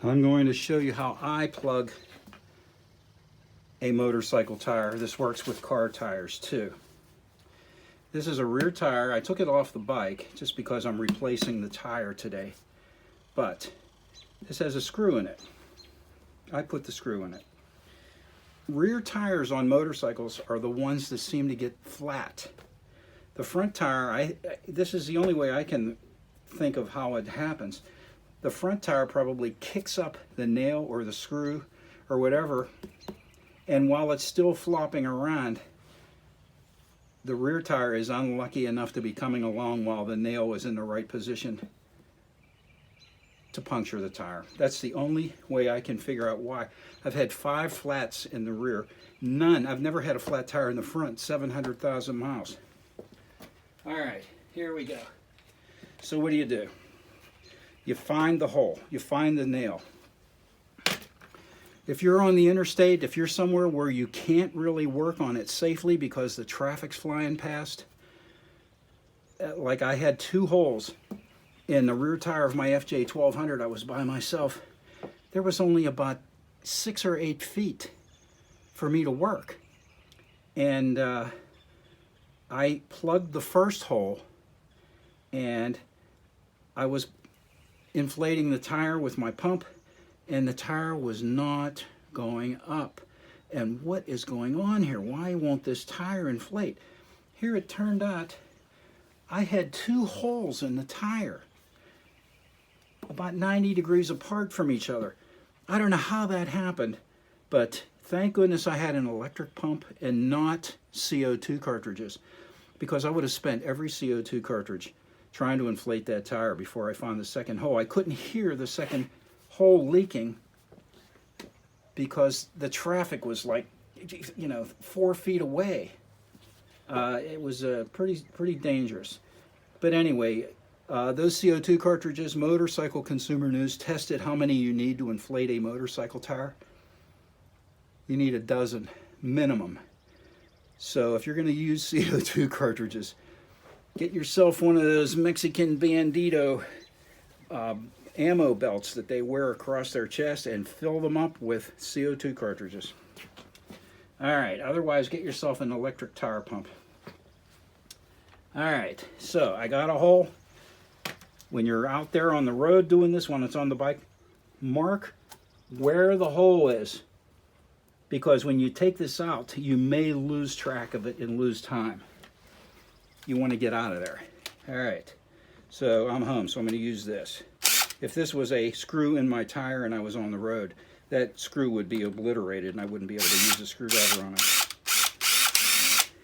I'm going to show you how I plug a motorcycle tire. This works with car tires too. This is a rear tire. I took it off the bike just because I'm replacing the tire today. But this has a screw in it. I put the screw in it. Rear tires on motorcycles are the ones that seem to get flat. The front tire, this is the only way I can think of how it happens. The front tire probably kicks up the nail or the screw or whatever, and while it's still flopping around, the rear tire is unlucky enough to be coming along while the nail is in the right position to puncture the tire. That's the only way I can figure out why. I've had 5 flats in the rear. None. I've never had a flat tire in the front. 700,000 miles. All right, here we go. So what do? You find the hole. You find the nail. If you're on the interstate, if you're somewhere where you can't really work on it safely because the traffic's flying past, like I had 2 holes in the rear tire of my FJ 1200. I was by myself. There was only about 6 or 8 feet for me to work. And I plugged the first hole, and I was inflating the tire with my pump, and the tire was not going up. And what is going on here? Why won't this tire inflate? Here it turned out I had 2 holes in the tire, about 90 degrees apart from each other. I don't know how that happened, but thank goodness I had an electric pump and not CO2 cartridges, because I would have spent every CO2 cartridge trying to inflate that tire before I found the second hole. I couldn't hear the second hole leaking because the traffic was like, 4 feet away. It was pretty dangerous. But anyway, those CO2 cartridges, Motorcycle Consumer News tested how many you need to inflate a motorcycle tire. You need a dozen minimum. So if you're going to use CO2 cartridges, get yourself one of those Mexican Bandito ammo belts that they wear across their chest and fill them up with CO2 cartridges. All right, otherwise get yourself an electric tire pump. All right, so I got a hole. When you're out there on the road doing this, when it's on the bike, mark where the hole is, because when you take this out, you may lose track of it and lose time. You want to get out of there. All right, so I'm home, so I'm going to use this. If this was a screw in my tire and I was on the road, that screw would be obliterated and I wouldn't be able to use a screwdriver on it.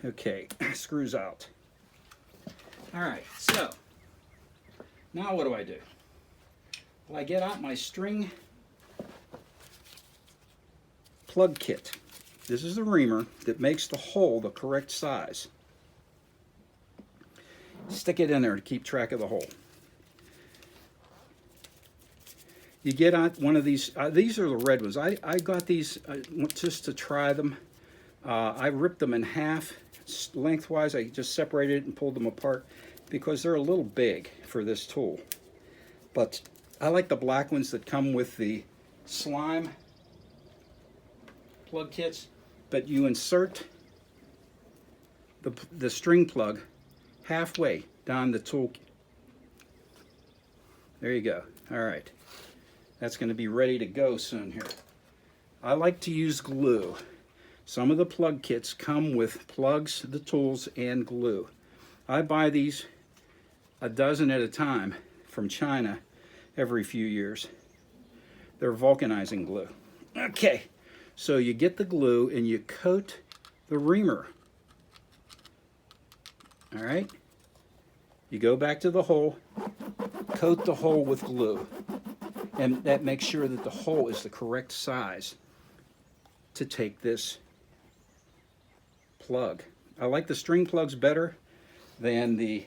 Okay, screws out. All right, so now what do? Well, I get out my string plug kit. This is the reamer that makes the hole the correct size. Stick it in there to keep track of the hole. You get out one of these are the red ones. I got these just to try them. I ripped them in half lengthwise. I just separated it and pulled them apart because they're a little big for this tool. But I like the black ones that come with the slime plug kits. But you insert the string plug halfway down the tool. There you go. All right. That's going to be ready to go soon here. I like to use glue. Some of the plug kits come with plugs, the tools, and glue. I buy these a dozen at a time from China every few years. They're vulcanizing glue. Okay, so you get the glue and you coat the reamer. All right, you go back to the hole, coat the hole with glue, and that makes sure that the hole is the correct size to take this plug. I like the string plugs better than the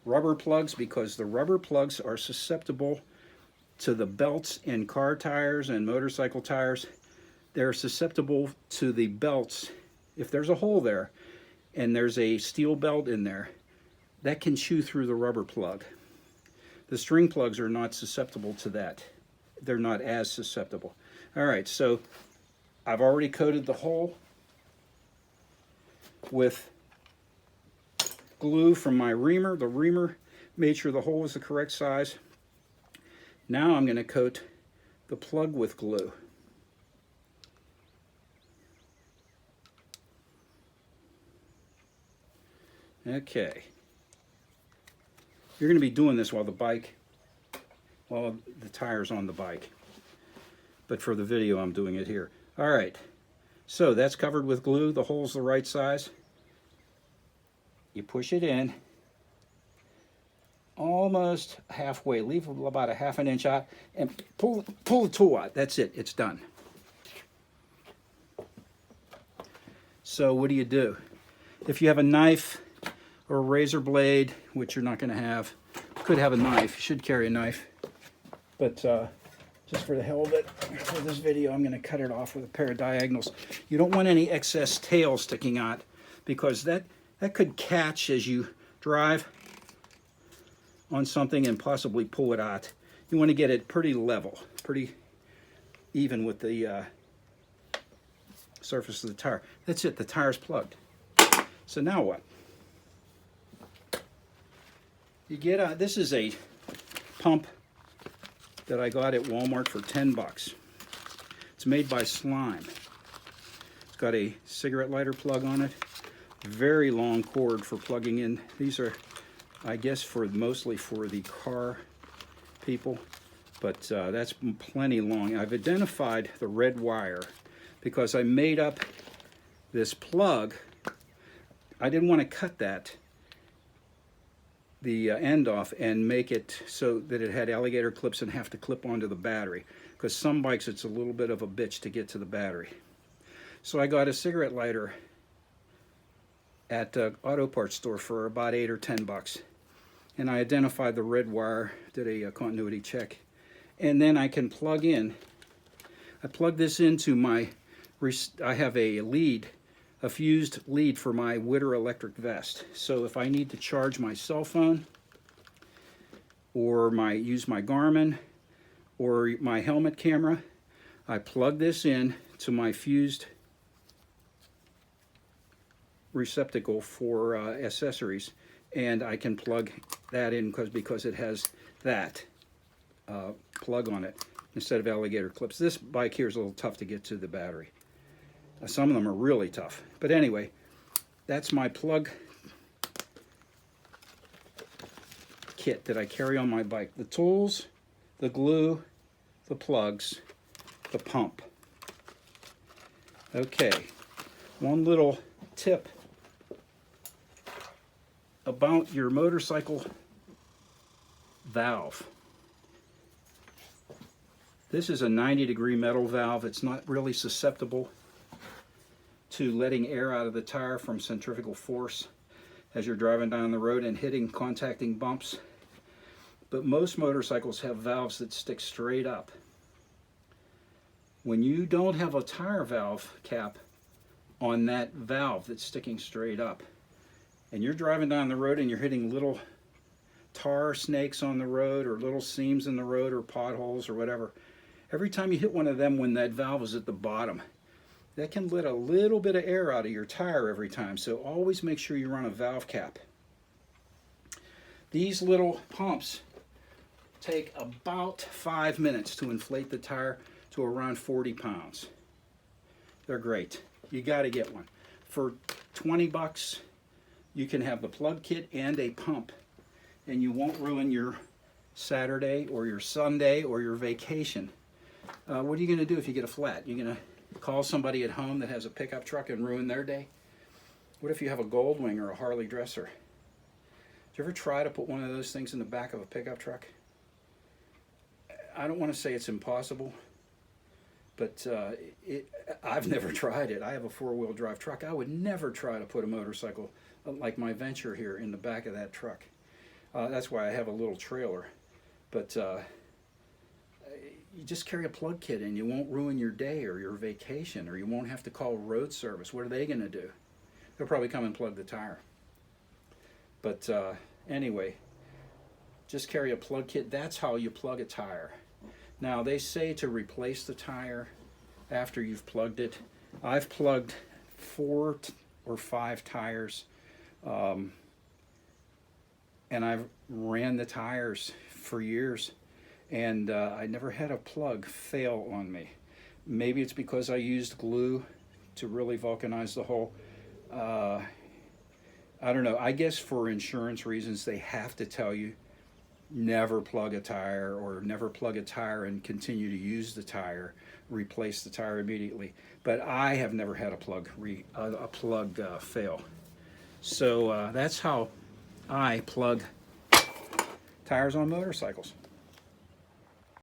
rubber plugs because the rubber plugs are susceptible to the belts in car tires and motorcycle tires. They're susceptible to the belts. If there's a hole there and there's a steel belt in there, that can chew through the rubber plug. The string plugs are not susceptible to that. they're not as susceptible. All right, so I've already coated the hole with glue from my reamer. The reamer made sure the hole was the correct size. Now I'm going to coat the plug with glue. Okay. You're going to be doing this while the tire's on the bike. But for the video, I'm doing it here. All right. So that's covered with glue. The hole's the right size. You push it in almost halfway. Leave about a ½ inch out and pull the tool out. That's it. It's done. So what do? If you have a knife or a razor blade, which you're not going to have, could have a knife. You should carry a knife. But just for the hell of it, for this video, I'm going to cut it off with a pair of diagonals. You don't want any excess tail sticking out, because that could catch as you drive on something and possibly pull it out. You want to get it pretty level, pretty even with the surface of the tire. That's it, the tire's plugged. So now what? You get this is a pump that I got at Walmart for 10 bucks. It's made by Slime. It's got a cigarette lighter plug on it. Very long cord for plugging in. These are, I guess, mostly for the car people, but that's plenty long. I've identified the red wire because I made up this plug. I didn't want to cut the end off and make it so that it had alligator clips and have to clip onto the battery, because some bikes it's a little bit of a bitch to get to the battery. So I got a cigarette lighter at an auto parts store for about 8 or 10 bucks, and I identified the red wire, did a continuity check, and then I can plug in. I plug this into my, I have a fused lead for my Witter electric vest. So if I need to charge my cell phone or use my Garmin or my helmet camera, I plug this in to my fused receptacle for accessories, and I can plug that in because it has that plug on it instead of alligator clips. This bike here is a little tough to get to the battery. Some of them are really tough. But anyway, that's my plug kit that I carry on my bike. The tools, the glue, the plugs, the pump. Okay, one little tip about your motorcycle valve. This is a 90-degree metal valve. It's not really susceptible to letting air out of the tire from centrifugal force as you're driving down the road and contacting bumps. But most motorcycles have valves that stick straight up. When you don't have a tire valve cap on that valve that's sticking straight up, and you're driving down the road and you're hitting little tar snakes on the road or little seams in the road or potholes or whatever, every time you hit one of them when that valve is at the bottom, that can let a little bit of air out of your tire every time. So always make sure you run a valve cap. These little pumps take about 5 minutes to inflate the tire to around 40 pounds. They're great. You got to get one. For 20 bucks, you can have the plug kit and a pump, and you won't ruin your Saturday or your Sunday or your vacation. What are you going to do if you get a flat? You're going to call somebody at home that has a pickup truck and ruin their day? What if you have a Goldwing or a Harley Dresser? Did you ever try to put one of those things in the back of a pickup truck? I don't want to say it's impossible, but I've never tried it. I have a four-wheel drive truck. I would never try to put a motorcycle like my Venture here in the back of that truck. That's why I have a little trailer. But you just carry a plug kit and you won't ruin your day or your vacation, or you won't have to call road service. What are they going to do? They'll probably come and plug the tire. But anyway, just carry a plug kit. That's how you plug a tire. Now they say to replace the tire after you've plugged it. I've plugged 4 or 5 tires, and I've ran the tires for years, and I never had a plug fail on me. Maybe it's because I used glue to really vulcanize the hole. I don't know. I guess for insurance reasons, they have to tell you never plug a tire, or never plug a tire and continue to use the tire. Replace the tire immediately. But I have never had a plug fail. So that's how I plug tires on motorcycles.